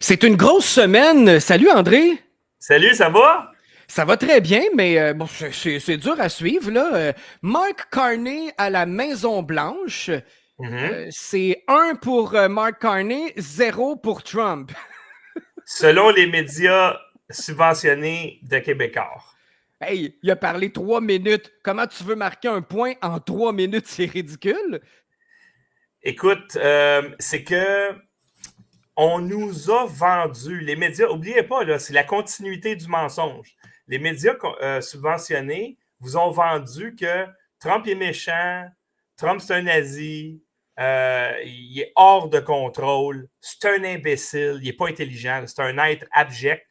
C'est une grosse semaine. Salut André. Salut, ça va? Ça va très bien, mais bon, c'est dur à suivre là. Mark Carney à la Maison Blanche, Mhm. c'est 1 pour Mark Carney, 0 pour Trump. Selon les médias subventionnés de Québécois. Hey, il a parlé 3 minutes. Comment tu veux marquer un point en 3 minutes? C'est ridicule. Écoute, c'est que on nous a vendu, les médias, oubliez pas, là, c'est la continuité du mensonge. Les médias subventionnés vous ont vendu que Trump est méchant, Trump c'est un nazi, il est hors de contrôle, c'est un imbécile, il n'est pas intelligent, c'est un être abject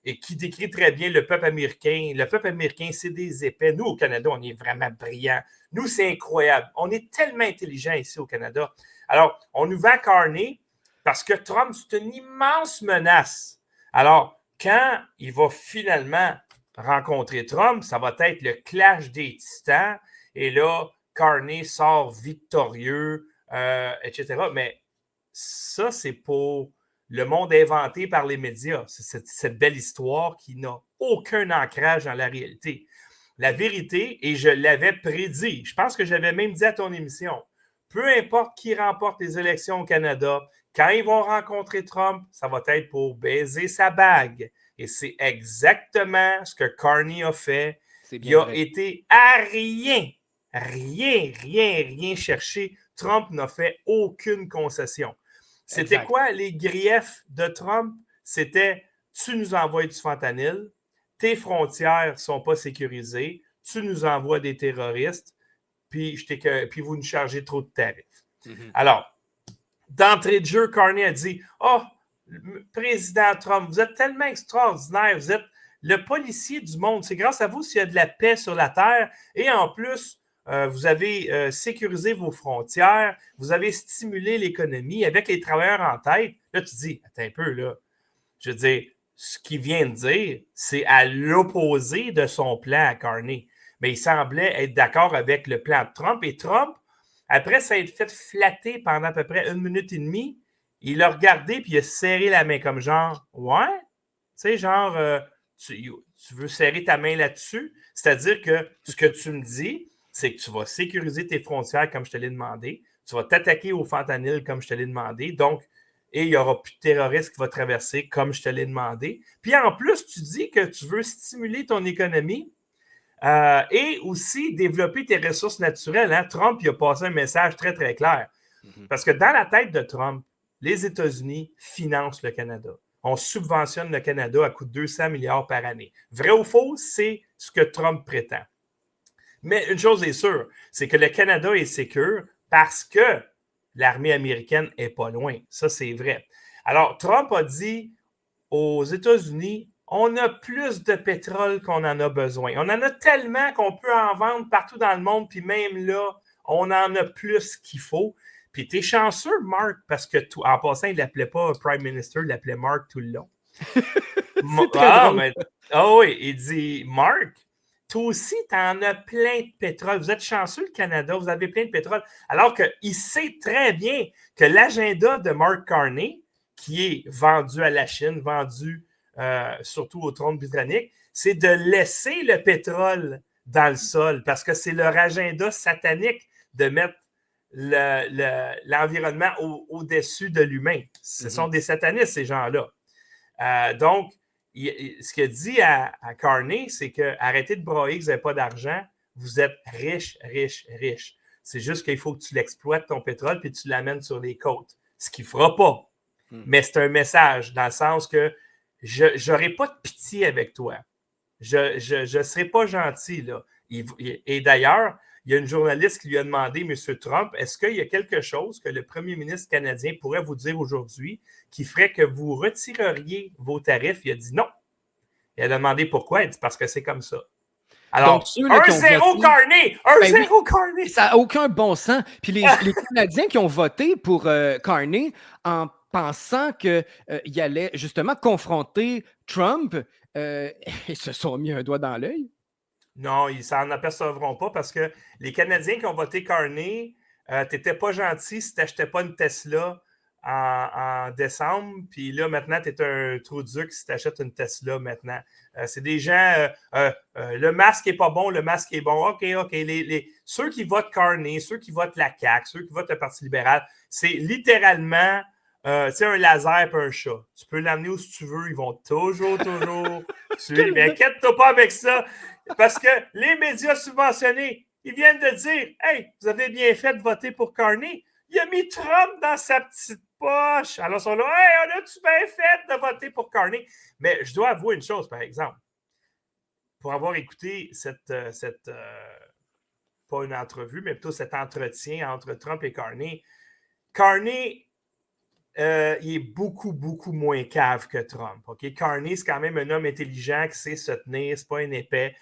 et qui décrit très bien le peuple américain. Le peuple américain, c'est des épais. Nous, au Canada, on est vraiment brillants. Nous, c'est incroyable. On est tellement intelligents ici au Canada. Alors, on nous vend Carney parce que Trump, c'est une immense menace. Alors, quand il va finalement rencontrer Trump, ça va être le clash des titans. Et là, Carney sort victorieux, etc. Mais ça, c'est pour le monde inventé par les médias. C'est cette belle histoire qui n'a aucun ancrage dans la réalité. La vérité, et je l'avais prédit, je pense que j'avais même dit à ton émission, peu importe qui remporte les élections au Canada, quand ils vont rencontrer Trump, ça va être pour baiser sa bague. Et c'est exactement ce que Carney a fait. C'est Il bien a vrai. été à rien chercher. Trump n'a fait aucune concession. C'était Exact. quoi les griefs de Trump? C'était tu nous envoies du fentanyl, tes frontières ne sont pas sécurisées, tu nous envoies des terroristes, puis vous nous chargez trop de tarifs. Mhm. Alors, d'entrée de jeu, Carney a dit oh, président Trump, vous êtes tellement extraordinaire, vous êtes le policier du monde. C'est grâce à vous s'il y a de la paix sur la terre. Et en plus, vous avez sécurisé vos frontières, vous avez stimulé l'économie avec les travailleurs en tête. Là, tu dis, attends un peu, là. Je veux dire, ce qu'il vient de dire, c'est à l'opposé de son plan à Carney. Mais il semblait être d'accord avec le plan de Trump. Et Trump, après s'être fait flatter pendant à peu près 1 minute et demie, il a regardé puis il a serré la main comme genre, ouais, tu sais, genre, tu veux serrer ta main là-dessus? C'est-à-dire que ce que tu me dis, c'est que tu vas sécuriser tes frontières comme je te l'ai demandé, tu vas t'attaquer au fentanyl comme je te l'ai demandé, donc, et il n'y aura plus de terroristes qui vont traverser comme je te l'ai demandé. Puis en plus, tu dis que tu veux stimuler ton économie et aussi développer tes ressources naturelles. Hein? Trump, il a passé un message très, très clair. Mhm. Parce que dans la tête de Trump, les États-Unis financent le Canada. On subventionne le Canada à coût de 200 milliards par année. Vrai ou faux, c'est ce que Trump prétend. Mais une chose est sûre, c'est que le Canada est sécure parce que l'armée américaine est pas loin. Ça, c'est vrai. Alors, Trump a dit aux États-Unis, on a plus de pétrole qu'on en a besoin. On en a tellement qu'on peut en vendre partout dans le monde, puis même là, on en a plus qu'il faut. Puis t'es chanceux, Mark, parce que en passant, il l'appelait pas Prime Minister, il l'appelait Mark tout le long. C'est très drôle. Mais oui, il dit Mark, toi aussi, tu en as plein de pétrole. Vous êtes chanceux, le Canada, vous avez plein de pétrole. Alors qu'il sait très bien que l'agenda de Mark Carney, qui est vendu à la Chine, vendu surtout au trône britannique, c'est de laisser le pétrole dans le sol parce que c'est leur agenda satanique de mettre l'environnement au-dessus de l'humain. Ce sont Mhm. des satanistes, ces gens-là. Donc, ce qu'il a dit à Carney, c'est que arrêtez de broyer que vous n'avez pas d'argent, vous êtes riche, riche, riche. C'est juste qu'il faut que tu l'exploites, ton pétrole, puis tu l'amènes sur les côtes. Ce qu'il ne fera pas. Mhm. Mais c'est un message dans le sens que je n'aurai pas de pitié avec toi. Je ne serai pas gentil. Là. Et d'ailleurs, il y a une journaliste qui lui a demandé, M. Trump, est-ce qu'il y a quelque chose que le premier ministre canadien pourrait vous dire aujourd'hui qui ferait que vous retireriez vos tarifs? Il a dit non. Il a demandé pourquoi. Il a dit parce que c'est comme ça. Donc, Alors, ceux là, qui ont 1-0 voté, Carney! ben oui, 1-0 Carney! ça n'a aucun bon sens. Puis les Canadiens qui ont voté pour Carney en pensant qu'il allait justement confronter Trump, ils se sont mis un doigt dans l'œil. Non, ils s'en apercevront pas parce que les Canadiens qui ont voté Carney, tu n'étais pas gentil si tu n'achetais pas une Tesla en décembre, puis là, maintenant, tu es un trou duc si tu achètes une Tesla maintenant. C'est des gens, le masque n'est pas bon, le masque est bon. OK. Ceux qui votent Carney, ceux qui votent la CAQ, ceux qui votent le Parti libéral, c'est littéralement un laser et un chat. Tu peux l'amener où tu veux, ils vont toujours tuer. Mais inquiète-toi pas avec ça, parce que les médias subventionnés, ils viennent de dire « Hey, vous avez bien fait de voter pour Carney. » Il a mis Trump dans sa petite poche. Alors, ils sont là, « Hey, on a-tu bien fait de voter pour Carney? » Mais je dois avouer une chose, par exemple. Pour avoir écouté pas une entrevue, mais plutôt cet entretien entre Trump et Carney, Carney, il est beaucoup, beaucoup moins cave que Trump. Okay? Carney, c'est quand même un homme intelligent qui sait se tenir, c'est pas un épais.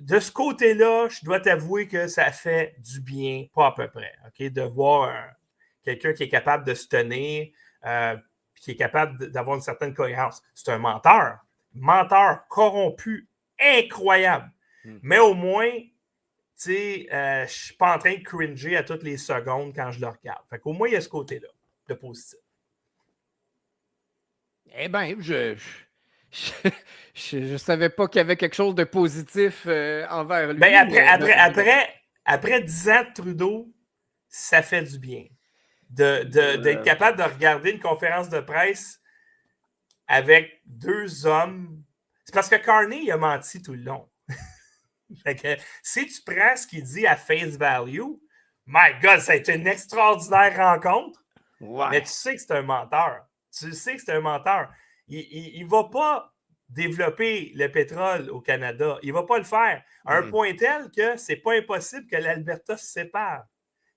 De ce côté-là, je dois t'avouer que ça fait du bien, pas à peu près, okay? De voir quelqu'un qui est capable de se tenir, qui est capable d'avoir une certaine cohérence. C'est un menteur corrompu, incroyable. Mais au moins, je ne suis pas en train de cringer à toutes les secondes quand je le regarde. Fait qu'au moins, il y a ce côté-là de positif. Eh bien, je savais pas qu'il y avait quelque chose de positif envers lui. Ben après 10 ans de Trudeau, ça fait du bien d'être capable de regarder une conférence de presse avec deux hommes. C'est parce que Carney, il a menti tout le long. Fait que, si tu prends ce qu'il dit à face value, my God, ça a été une extraordinaire rencontre. Ouais. Mais tu sais que c'est un menteur. Tu sais que c'est un menteur. Il ne va pas développer le pétrole au Canada. Il ne va pas le faire. À un point tel que c'est pas impossible que l'Alberta se sépare.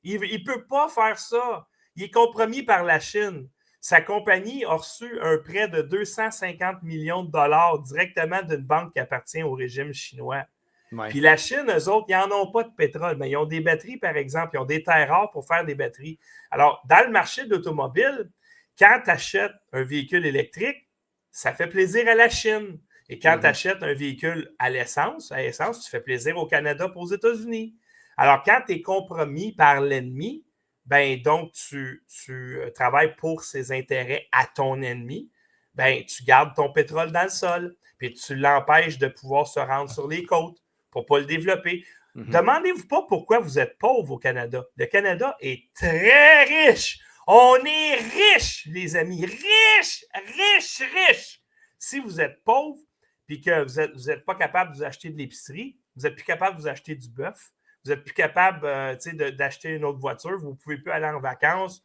Il ne peut pas faire ça. Il est compromis par la Chine. Sa compagnie a reçu un prêt de 250 millions de dollars directement d'une banque qui appartient au régime chinois. Ouais. Puis la Chine, eux autres, ils n'en ont pas de pétrole, mais ils ont des batteries, par exemple. Ils ont des terres rares pour faire des batteries. Alors, dans le marché de l'automobile, quand tu achètes un véhicule électrique, ça fait plaisir à la Chine. Et quand tu achètes un véhicule à essence, tu fais plaisir au Canada pour aux États-Unis. Alors, quand tu es compromis par l'ennemi, ben donc tu travailles pour ses intérêts à ton ennemi, ben tu gardes ton pétrole dans le sol, puis tu l'empêches de pouvoir se rendre sur les côtes pour ne pas le développer. Demandez-vous pas pourquoi vous êtes pauvre au Canada. Le Canada est très riche. On est riche, les amis. Riche. Si vous êtes pauvre puis que vous êtes pas capable de vous acheter de l'épicerie, vous n'êtes plus capable de vous acheter du bœuf, vous n'êtes plus capable d'acheter une autre voiture, vous ne pouvez plus aller en vacances,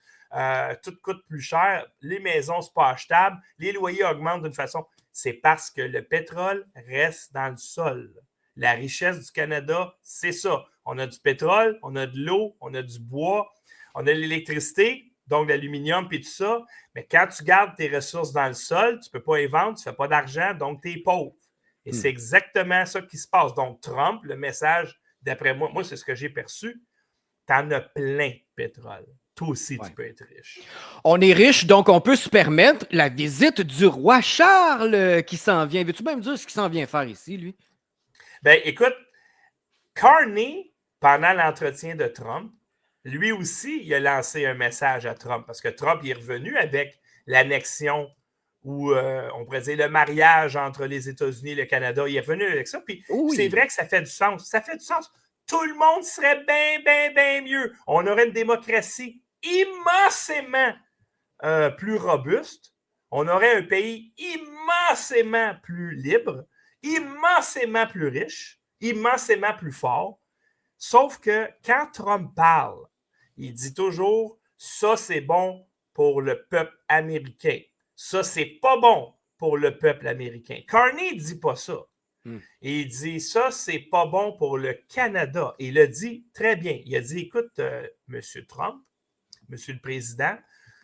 tout coûte plus cher, les maisons ne sont pas achetables, les loyers augmentent d'une façon. C'est parce que le pétrole reste dans le sol. La richesse du Canada, c'est ça. On a du pétrole, on a de l'eau, on a du bois, on a de l'électricité, donc l'aluminium et tout ça. Mais quand tu gardes tes ressources dans le sol, tu ne peux pas les vendre, tu ne fais pas d'argent, donc tu es pauvre. Et c'est exactement ça qui se passe. Donc Trump, le message, d'après moi, c'est ce que j'ai perçu, tu en as plein de pétrole. Toi aussi, tu peux être riche. On est riche, donc on peut se permettre la visite du roi Charles qui s'en vient. Veux-tu même dire ce qu'il s'en vient faire ici, lui? Ben, écoute, Carney, pendant l'entretien de Trump, lui aussi, il a lancé un message à Trump parce que Trump il est revenu avec l'annexion ou, on pourrait dire, le mariage entre les États-Unis et le Canada. Il est revenu avec ça. Puis c'est vrai que ça fait du sens. Ça fait du sens. Tout le monde serait bien mieux. On aurait une démocratie immensément plus robuste. On aurait un pays immensément plus libre, immensément plus riche, immensément plus fort. Sauf que quand Trump parle, il dit toujours « ça, c'est bon pour le peuple américain. Ça, c'est pas bon pour le peuple américain. » Carney ne dit pas ça. Et il dit « ça, c'est pas bon pour le Canada. » Et il a dit très bien. Il a dit « écoute, M. Trump, M. le Président,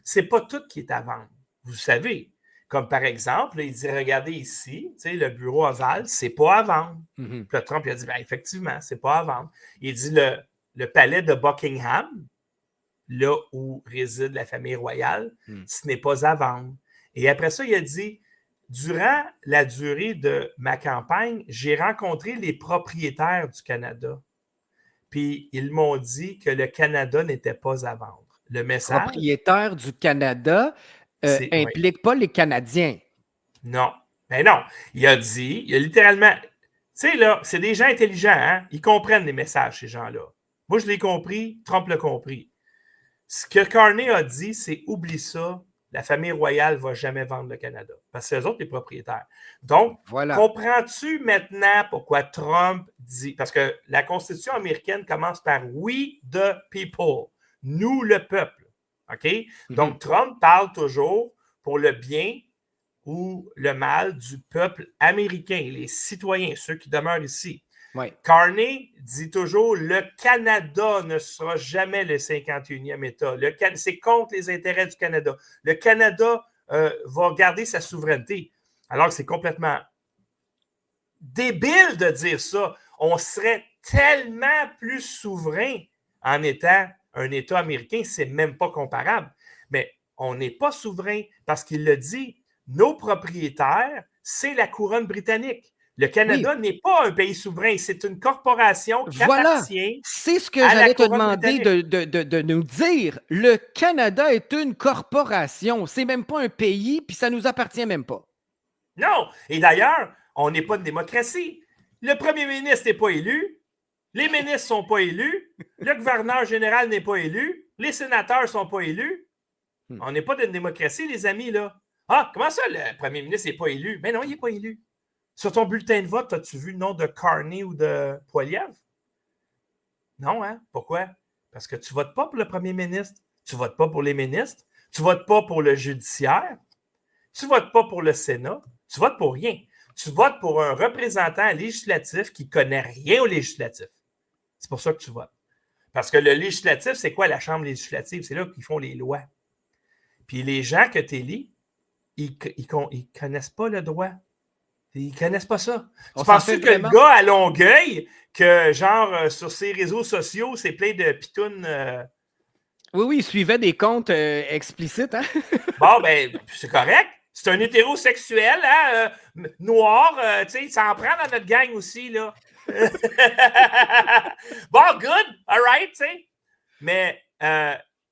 c'est pas tout qui est à vendre. Vous savez, comme par exemple, il dit, regardez ici, le bureau ovale, c'est pas à vendre. Puis là, Trump il a dit, ben, effectivement, c'est pas à vendre. Il dit, le palais de Buckingham, là où réside la famille royale, ce n'est pas à vendre. Et après ça, il a dit, durant la durée de ma campagne, j'ai rencontré les propriétaires du Canada. Puis ils m'ont dit que le Canada n'était pas à vendre. le message, Propriétaire du Canada c'est... Oui. implique pas les Canadiens. Non. Mais non. Il a littéralement... Tu sais, là, c'est des gens intelligents, hein? Ils comprennent les messages, ces gens-là. Moi, je l'ai compris, Trump l'a compris. Ce que Carney a dit, c'est oublie ça, la famille royale ne va jamais vendre le Canada. Parce que c'est eux autres les propriétaires. Donc, Voilà. comprends-tu maintenant pourquoi Trump dit... Parce que la Constitution américaine commence par « We the people », nous le peuple. OK? Donc, Trump parle toujours pour le bien ou le mal du peuple américain, les citoyens, ceux qui demeurent ici. Oui. Carney dit toujours le Canada ne sera jamais le 51e État. C'est contre les intérêts du Canada. Le Canada va garder sa souveraineté. Alors que c'est complètement débile de dire ça. On serait tellement plus souverain en étant un État américain, c'est même pas comparable. Mais on n'est pas souverain parce qu'il le dit. Nos propriétaires, c'est la couronne britannique. Le Canada n'est pas un pays souverain, c'est une corporation qui appartient c'est ce que à la j'allais te couronne demander britannique. de nous dire. Le Canada est une corporation. C'est même pas un pays, puis ça nous appartient même pas. Non. Et d'ailleurs, on n'est pas une démocratie. Le premier ministre n'est pas élu. Les ministres ne sont pas élus. Le gouverneur général n'est pas élu. Les sénateurs ne sont pas élus. On n'est pas d'une démocratie, les amis, là. Ah, comment ça, le premier ministre n'est pas élu? Mais non, il n'est pas élu. Sur ton bulletin de vote, as-tu vu le nom de Carney ou de Poilievre? Non, hein? Pourquoi? Parce que tu ne votes pas pour le premier ministre. Tu ne votes pas pour les ministres. Tu ne votes pas pour le judiciaire. Tu ne votes pas pour le Sénat. Tu votes pour rien. Tu votes pour un représentant législatif qui ne connaît rien au législatif. C'est pour ça que tu votes. Parce que le législatif, c'est quoi la Chambre législative? C'est là qu'ils font les lois. Puis les gens que tu élis, ils ne connaissent pas le droit. Ils ne connaissent pas ça. Tu penses-tu que le gars à Longueuil, que genre sur ses réseaux sociaux, c'est plein de pitounes... Oui, il suivait des comptes explicites. Hein? Bon, ben, c'est correct. C'est un hétérosexuel, hein, noir, tu sais, ça en prend dans notre gang aussi, là. Bon, good, all right, tu sais. Mais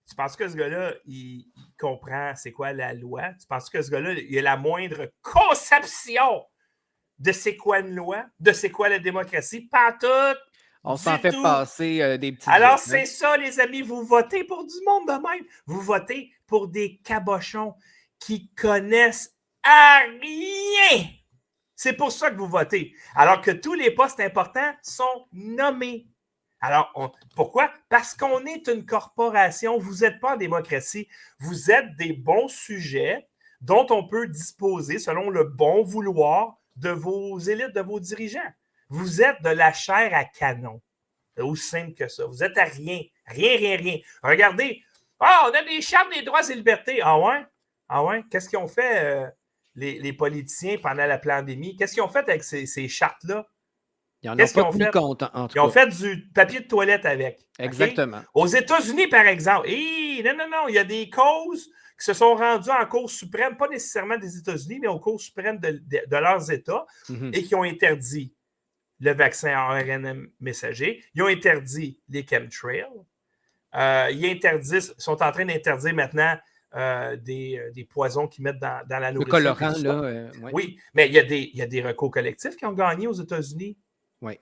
tu penses que ce gars-là, il comprend c'est quoi la loi? Tu penses que ce gars-là, il a la moindre conception de c'est quoi une loi, de c'est quoi la démocratie? Pas tout. On s'en fait passer des petits. Alors, c'est ça, les amis, vous votez pour du monde de même. Vous votez pour des cabochons qui connaissent à rien. C'est pour ça que vous votez. Alors que tous les postes importants sont nommés. Alors, pourquoi? Parce qu'on est une corporation. Vous n'êtes pas en démocratie. Vous êtes des bons sujets dont on peut disposer selon le bon vouloir de vos élites, de vos dirigeants. Vous êtes de la chair à canon. C'est aussi simple que ça. Vous êtes à rien. Rien, rien, rien. Regardez. Ah, on a des chartes des droits et libertés. Ah ouais? Ah ouais? Qu'est-ce qu'ils ont fait, les politiciens, pendant la pandémie? Qu'est-ce qu'ils ont fait avec ces chartes-là? Ils n'en ont pas tenu compte, en tout cas. Ils ont fait du papier de toilette avec. Exactement. Okay? Aux États-Unis, par exemple, non, il y a des causes qui se sont rendues en Cour suprême, pas nécessairement des États-Unis, mais aux Cours suprêmes de leurs États, et qui ont interdit le vaccin ARN messager. Ils ont interdit les chemtrails. Ils sont en train d'interdire maintenant des poisons qu'ils mettent dans la nourriture. Le colorant, là. Ouais. Oui, mais il y a des recours collectifs qui ont gagné aux États-Unis. Oui.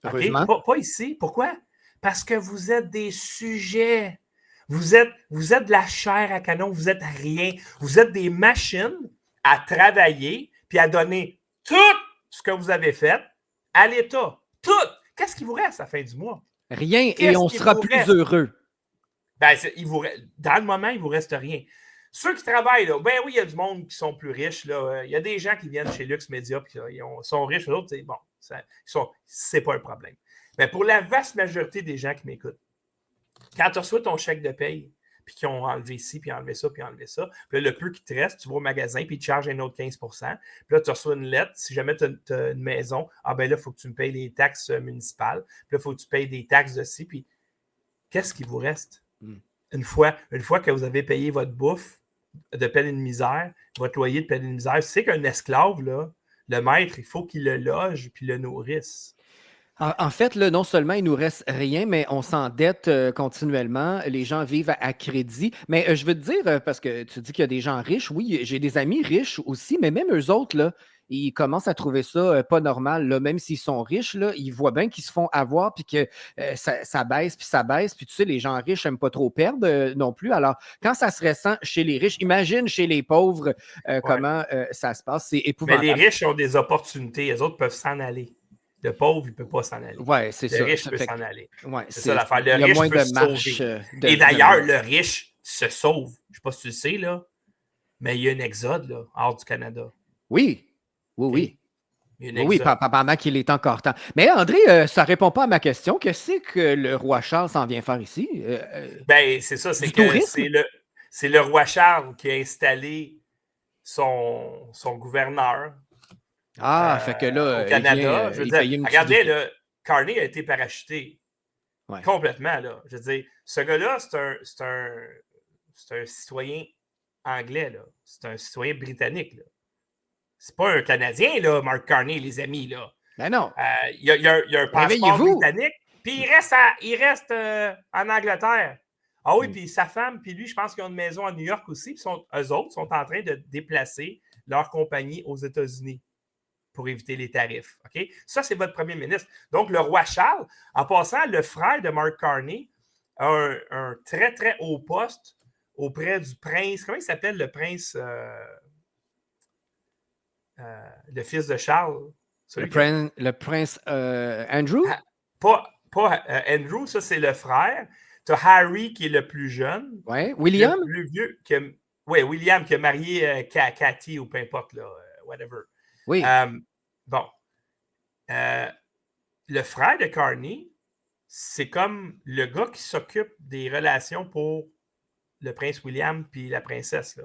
Heureusement. Okay? Pas ici. Pourquoi? Parce que vous êtes des sujets. Vous êtes de la chair à canon. Vous êtes rien. Vous êtes des machines à travailler puis à donner tout ce que vous avez fait à l'État. Tout. Qu'est-ce qui vous reste à la fin du mois? Rien. Et on sera plus heureux. Ben, dans le moment, il ne vous reste rien. Ceux qui travaillent, là, ben oui, il y a du monde qui sont plus riches. Là. Il y a des gens qui viennent chez Lux Media et ils sont riches. Eux autres, c'est bon, c'est pas un problème. Mais pour la vaste majorité des gens qui m'écoutent, quand tu reçois ton chèque de paye, puis qu'ils ont enlevé ci, puis enlevé ça, puis enlevé ça, puis là, le peu qui te reste, tu vas au magasin, puis ils te chargent un autre 15 %. Puis là, tu reçois une lettre. Si jamais tu as une maison, ben là, il faut que tu me payes les taxes municipales. Puis là, il faut que tu payes des taxes de ci. Puis qu'est-ce qui vous reste? Une fois que vous avez payé votre bouffe de peine et de misère, votre loyer de peine et de misère, c'est qu'un esclave, là, le maître, il faut qu'il le loge puis le nourrisse. En fait, là, non seulement il nous reste rien, mais on s'endette continuellement. Les gens vivent à crédit. Mais je veux te dire, parce que tu dis qu'il y a des gens riches, oui, j'ai des amis riches aussi, mais même eux autres, là, ils commencent à trouver ça pas normal. Là. Même s'ils sont riches, là, ils voient bien qu'ils se font avoir, puis que ça baisse, puis ça baisse. Puis tu sais, les gens riches n'aiment pas trop perdre non plus. Alors, quand ça se ressent chez les riches, imagine chez les pauvres Ouais. comment ça se passe. C'est Mais les épouvantable. riches ont des opportunités. Les autres peuvent s'en aller. Le pauvre, il ne peut pas s'en aller. Ouais, c'est Le ça. riche Ça peut fait s'en aller. ouais, C'est ça l'affaire. Le il y a riche moins peut de se marche sauver. Et de d'ailleurs, manœuvre. le riche se sauve. Je ne sais pas si tu le sais, là, mais il y a un exode là, hors du Canada. Oui, oui, OK? oui. Il y a un Oui, oui, exode. pendant qu'il est encore temps. Mais André, ça ne répond pas à ma question. Qu'est-ce que le roi Charles s'en vient faire ici? Ben, c'est ça, c'est Du que tourisme? c'est le roi Charles qui a installé son gouverneur Ah, fait que là, au Canada. Je veux il dire, paye une petite regardez, vitrine. là, Carney a été parachuté Ouais. complètement. Là. Je veux dire, ce gars-là, c'est un citoyen anglais. Là. C'est un citoyen britannique. Là. C'est pas un Canadien, là, Mark Carney, les amis. Là. Ben non. Il a un passeport Réveillez-vous. britannique, puis il reste en Angleterre. Ah oui, puis sa femme, puis lui, je pense qu'ils ont une maison à New York aussi, puis eux autres sont en train de déplacer leur compagnie aux États-Unis pour éviter les tarifs. OK? Ça, c'est votre premier ministre. Donc, le roi Charles, en passant, le frère de Mark Carney a un très, très haut poste auprès du prince. Comment il s'appelle le prince, le fils de Charles? Le prince Andrew? Pas Andrew, ça, c'est le frère. Tu as Harry qui est le plus jeune. Ouais. Le William? plus vieux, oui, William qui a marié Cathy ou peu importe, là, whatever. Oui. Bon. Le frère de Carney, c'est comme le gars qui s'occupe des relations pour le prince William puis la princesse. Là.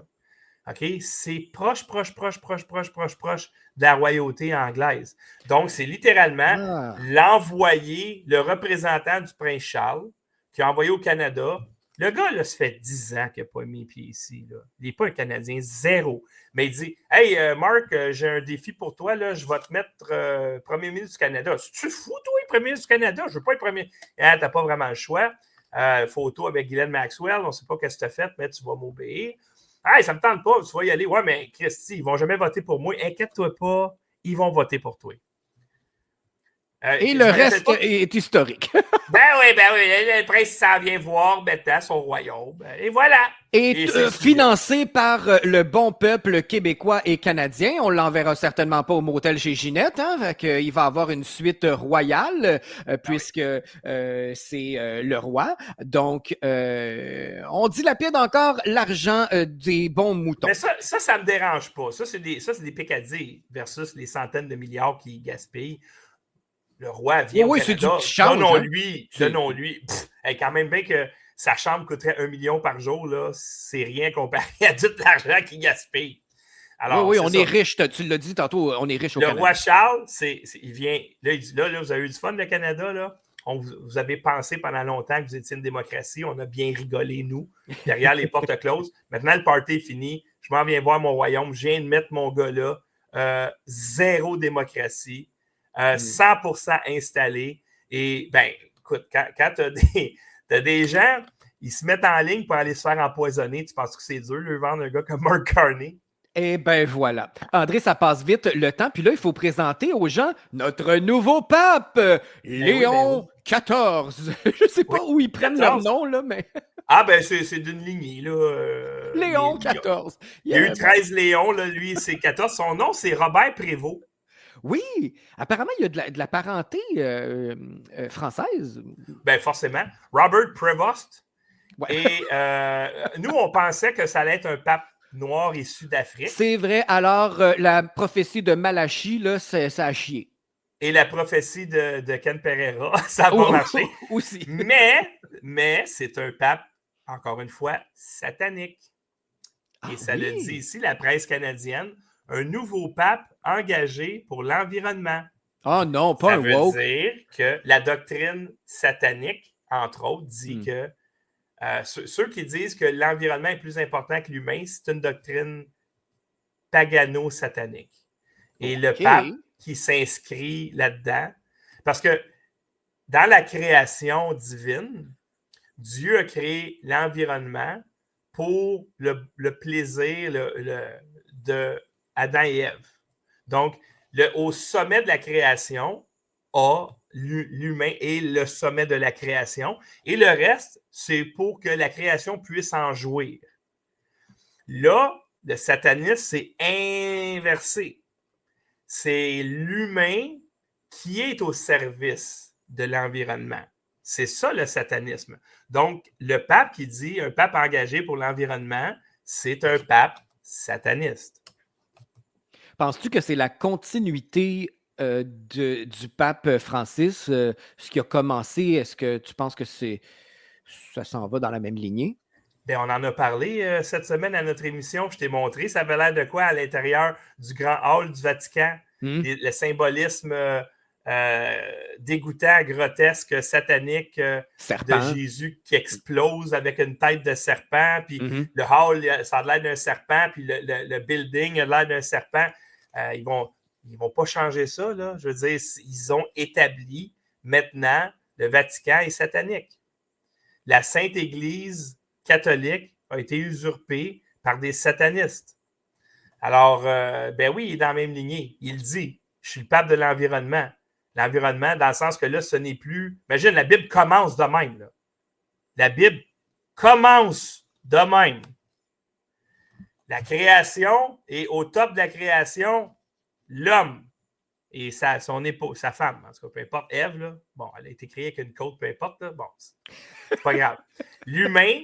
OK? C'est proche de la royauté anglaise. Donc, c'est littéralement Ah. l'envoyé, le représentant du prince Charles, qui a envoyé au Canada. Le gars, là, ça fait 10 ans qu'il n'a pas mis pied ici. Là. Il n'est pas un Canadien, zéro. Mais il dit Hey, Marc, j'ai un défi pour toi. Là, je vais te mettre premier ministre du Canada. Tu fous, toi, premier ministre du Canada? Je ne veux pas être premier. Hein, tu n'as pas vraiment le choix. Photo avec Ghislaine Maxwell. On ne sait pas ce que tu as fait, mais tu vas m'obéir. Hey, ça ne me tente pas, tu vas y aller. Ouais, mais Christy, ils ne vont jamais voter pour moi. Inquiète-toi pas, ils vont voter pour toi. Et le reste est historique. Ben oui, le prince s'en vient voir maintenant son royaume. Et voilà. Et financé par le bon peuple québécois et canadien. On l'enverra certainement pas au motel chez Ginette. Hein, il va avoir une suite royale puisque c'est le roi. Donc, on dilapide encore l'argent des bons moutons. Mais ça me dérange pas. Ça, c'est des picadilles versus les centaines de milliards qu'il gaspille. Le roi vient au Canada, c'est du petit change. donnons-lui. Quand même bien que sa chambre coûterait 1 million par jour, là, c'est rien comparé à tout l'argent qu'il gaspille. Alors, oui, on est riche. Tu l'as dit tantôt, on est riche au Canada. Le roi Charles, il vient, là, il dit, là, vous avez eu du fun, le Canada, là. Vous avez pensé pendant longtemps que vous étiez une démocratie. On a bien rigolé, nous, derrière les portes closes. Maintenant, le party est fini. Je m'en viens voir mon royaume. Je viens de mettre mon gars là. Zéro démocratie. 100% installé. Et, ben, écoute, quand tu as des gens, ils se mettent en ligne pour aller se faire empoisonner, tu penses que c'est dur, de vendre un gars comme Mark Carney? Eh bien, voilà. André, ça passe vite le temps. Puis là, il faut présenter aux gens notre nouveau pape, Léon XIV. Je ne sais pas où ils prennent leur nom, là, mais... Ah, ben, c'est d'une lignée, là. Léon XIV. Il y a eu 13 Léons, là. Lui, c'est 14. Son nom, c'est Robert Prévost. Oui, apparemment, il y a de la parenté française. Ben, forcément. Robert Prévost. Ouais. Et nous, on pensait que ça allait être un pape noir issu d'Afrique. C'est vrai. Alors, la prophétie de Malachi, là, ça a chié. Et la prophétie de Ken Pereira, ça va marcher. Aussi. Mais c'est un pape, encore une fois, satanique. Et ça le dit ici, la presse canadienne, un nouveau pape engagé pour l'environnement. Oh non, pas un woke. Ça veut dire que la doctrine satanique, entre autres, dit que ceux qui disent que l'environnement est plus important que l'humain, c'est une doctrine pagano-satanique. Et le pape qui s'inscrit là-dedans, parce que dans la création divine, Dieu a créé l'environnement pour le plaisir de Adam et Ève. Donc, au sommet de la création, l'humain est le sommet de la création. Et le reste, c'est pour que la création puisse en jouir. Là, le satanisme, c'est inversé. C'est l'humain qui est au service de l'environnement. C'est ça le satanisme. Donc, le pape qui dit un pape engagé pour l'environnement, c'est un pape sataniste. Penses-tu que c'est la continuité du pape Francis, ce qui a commencé? Est-ce que tu penses que ça s'en va dans la même lignée? Bien, on en a parlé cette semaine à notre émission. Je t'ai montré. Ça avait l'air de quoi à l'intérieur du grand hall du Vatican? Le symbolisme dégoûtant, grotesque, satanique de Jésus qui explose avec une tête de serpent. Puis le hall, ça a l'air d'un serpent. Puis le building a l'air d'un serpent. Ils vont pas changer ça, là. Je veux dire, ils ont établi maintenant le Vatican est satanique. La Sainte Église catholique a été usurpée par des satanistes. Alors, ben oui, il est dans la même lignée. Il dit, je suis le pape de l'environnement. L'environnement, dans le sens que là, ce n'est plus... Imagine, la Bible commence de même. Là. La Bible commence de même. La création, et au top de la création, l'homme et son épouse, sa femme, en tout cas, peu importe, Ève, là, bon, elle a été créée avec une côte, peu importe, là, bon, c'est pas grave. L'humain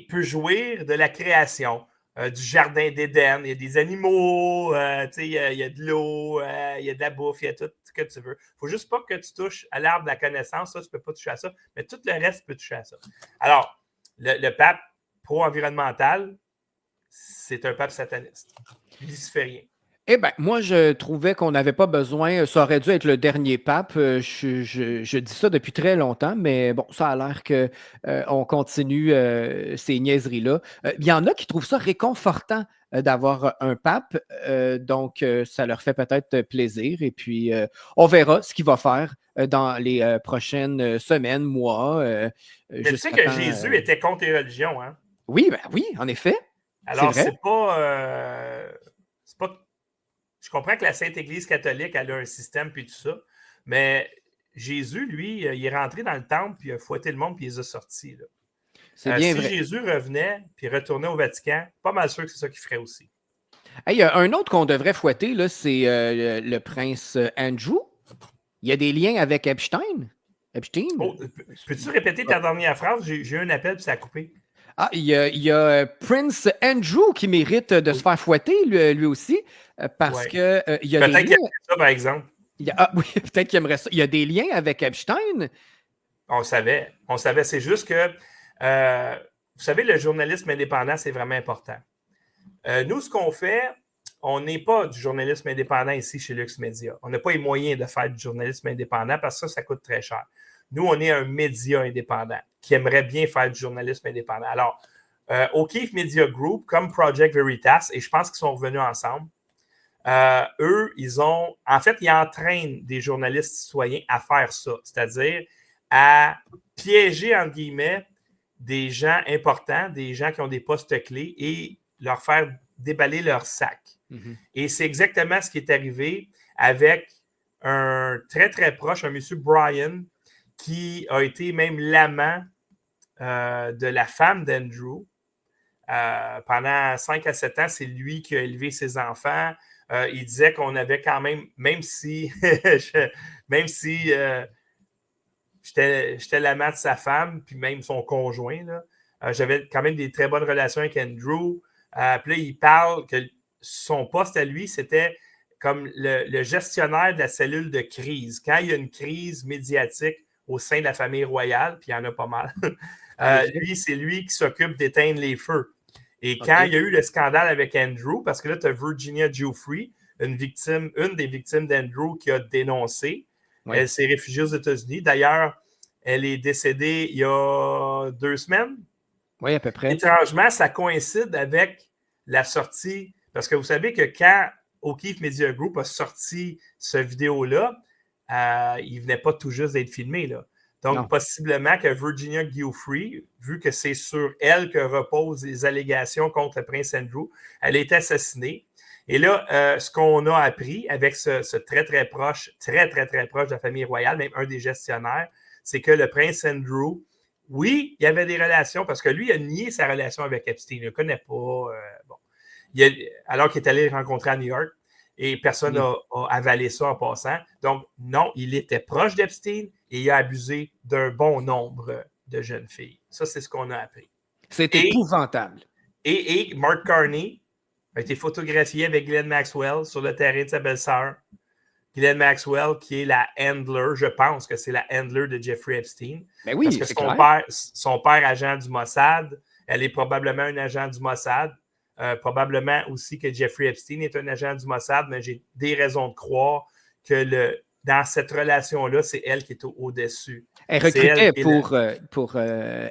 peut jouir de la création, du jardin d'Éden, il y a des animaux, il y a de l'eau, il y a de la bouffe, il y a tout ce que tu veux. Il ne faut juste pas que tu touches à l'arbre de la connaissance, ça, tu ne peux pas toucher à ça, mais tout le reste peut toucher à ça. Alors, le pape pro-environnemental, c'est un pape sataniste, luciférien. Eh bien, moi, je trouvais qu'on n'avait pas besoin, ça aurait dû être le dernier pape. Je dis ça depuis très longtemps, mais bon, ça a l'air qu'on continue ces niaiseries-là. Il y en a qui trouvent ça réconfortant d'avoir un pape, donc ça leur fait peut-être plaisir. Et puis, on verra ce qu'il va faire dans les prochaines semaines, mois. Mais tu sais que Jésus était contre les religions, hein? Oui, ben oui, en effet. Alors, c'est pas... Je comprends que la Sainte Église catholique, elle a un système puis tout ça, mais Jésus, lui, il est rentré dans le temple puis il a fouetté le monde puis il les a sortis. Là. C'est bien si vrai. Jésus revenait puis retournait au Vatican, pas mal sûr que c'est ça qu'il ferait aussi. Il y a un autre qu'on devrait fouetter, là, c'est le prince Andrew. Il y a des liens avec Epstein. Oh, peux-tu répéter ta dernière phrase? J'ai eu un appel puis ça a coupé. Ah, il y a Prince Andrew qui mérite de se faire fouetter, lui aussi, parce que il y a peut-être qu'il aimerait ça, par exemple. Oui, peut-être qu'il aimerait ça. Il y a des liens avec Epstein. On savait. C'est juste que, vous savez, le journalisme indépendant, c'est vraiment important. Nous, ce qu'on fait, on n'est pas du journalisme indépendant ici chez Lux Media. On n'a pas les moyens de faire du journalisme indépendant parce que ça coûte très cher. Nous, on est un média indépendant qui aimerait bien faire du journalisme indépendant. Alors, O'Keefe Media Group, comme Project Veritas, et je pense qu'ils sont revenus ensemble, eux, ils entraînent des journalistes citoyens à faire ça, c'est-à-dire à piéger, entre guillemets, des gens importants, des gens qui ont des postes clés et leur faire déballer leur sac. Mm-hmm. Et c'est exactement ce qui est arrivé avec un très, très proche, un monsieur Brian, qui a été même l'amant de la femme d'Andrew. Pendant 5 à 7 ans, c'est lui qui a élevé ses enfants. Il disait qu'on avait quand même si j'étais l'amant de sa femme, puis même son conjoint, là, j'avais quand même des très bonnes relations avec Andrew. Puis là, il parle que son poste à lui, c'était comme le gestionnaire de la cellule de crise. Quand il y a une crise médiatique au sein de la famille royale, puis il y en a pas mal, c'est lui qui s'occupe d'éteindre les feux. Et quand il y a eu le scandale avec Andrew, parce que là, tu as Virginia Giuffre, une des victimes d'Andrew qui a dénoncé. Oui. Elle s'est réfugiée aux États-Unis. D'ailleurs, elle est décédée il y a 2 semaines. Oui, à peu près. Étrangement, ça coïncide avec la sortie, parce que vous savez que quand O'Keefe Media Group a sorti cette vidéo-là, il ne venait pas tout juste d'être filmé, là. Donc, Non. possiblement que Virginia Giuffre, vu que c'est sur elle que reposent les allégations contre le prince Andrew, elle a été assassinée. Et là, ce qu'on a appris avec ce très, très proche de la famille royale, même un des gestionnaires, c'est que le prince Andrew, oui, il y avait des relations, parce que lui, il a nié sa relation avec Epstein. Il ne le connaît pas. Bon. Alors qu'il est allé le rencontrer à New York, et personne n'a avalé ça en passant. Donc, non, il était proche d'Epstein et il a abusé d'un bon nombre de jeunes filles. Ça, c'est ce qu'on a appris. C'est épouvantable. Et Mark Carney a été photographié avec Ghislaine Maxwell sur le terrain de sa belle-sœur. Ghislaine Maxwell, qui est la handler, je pense que c'est la handler de Jeffrey Epstein. Ben oui, parce que son père, agent du Mossad, elle est probablement un agent du Mossad. Probablement aussi que Jeffrey Epstein est un agent du Mossad, mais j'ai des raisons de croire que dans cette relation-là, c'est elle qui est au-dessus. Elle recrutait pour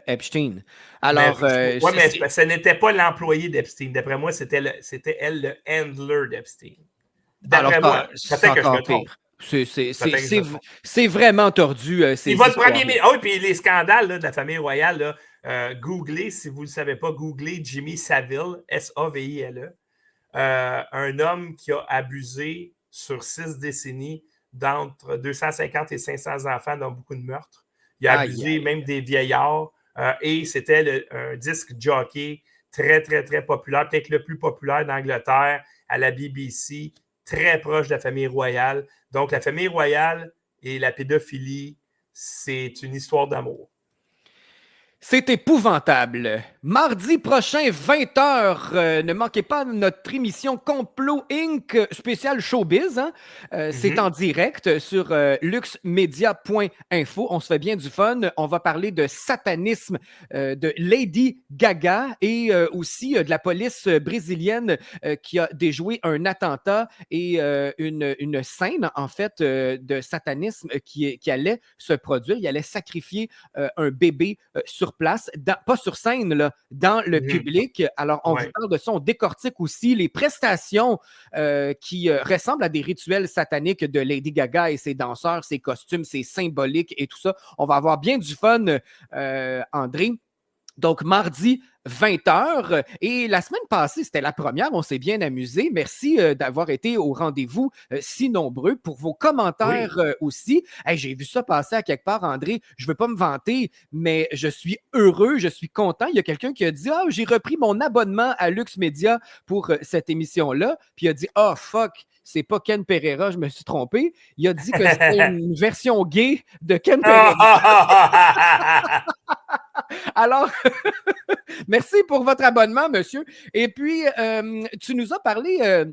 Epstein. Alors, mais ce n'était pas l'employé d'Epstein. D'après moi, c'était elle le handler d'Epstein. D'après moi, peut-être que je me trompe. C'est vraiment tordu. Et votre premier ministre. Ah oui, puis les scandales là, de la famille royale, là, googlez, si vous ne le savez pas, googlez Jimmy Savile, S-A-V-I-L-E. Un homme qui a abusé sur 6 décennies d'entre 250 et 500 enfants dans beaucoup de meurtres. Il a abusé même des vieillards. Et c'était un disque jockey très, très, très populaire, peut-être le plus populaire d'Angleterre à la BBC, très proche de la famille royale. Donc, la famille royale et la pédophilie, c'est une histoire d'amour. C'est épouvantable. Mardi prochain, 20h, ne manquez pas notre émission Complot Inc. spéciale Showbiz. Hein? C'est en direct sur luxmedia.info. On se fait bien du fun. On va parler de satanisme de Lady Gaga et aussi de la police brésilienne qui a déjoué un attentat et une scène, en fait, de satanisme qui allait se produire. Il allait sacrifier un bébé sur place, pas sur scène, là, dans le public. Alors, on vous parle de ça. On décortique aussi les prestations qui ressemblent à des rituels sataniques de Lady Gaga et ses danseurs, ses costumes, ses symboliques et tout ça. On va avoir bien du fun, André. Donc, mardi, 20h. Et la semaine passée, c'était la première. On s'est bien amusé. Merci d'avoir été au rendez-vous si nombreux pour vos commentaires aussi. Hey, j'ai vu ça passer à quelque part, André. Je ne veux pas me vanter, mais je suis heureux, je suis content. Il y a quelqu'un qui a dit « Ah, j'ai repris mon abonnement à Lux Media pour cette émission-là. » Puis il a dit « Ah, fuck, c'est pas Ken Pereira, je me suis trompé. » Il a dit que c'était une version gay de Ken Pereira. Alors, merci pour votre abonnement, monsieur. Et puis, tu nous as parlé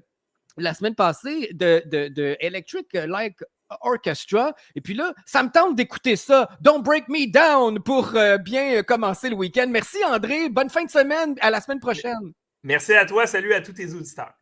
la semaine passée de Electric Light Orchestra. Et puis là, ça me tente d'écouter ça. Don't Break Me Down pour bien commencer le week-end. Merci, André. Bonne fin de semaine. À la semaine prochaine. Merci à toi. Salut à tous tes auditeurs.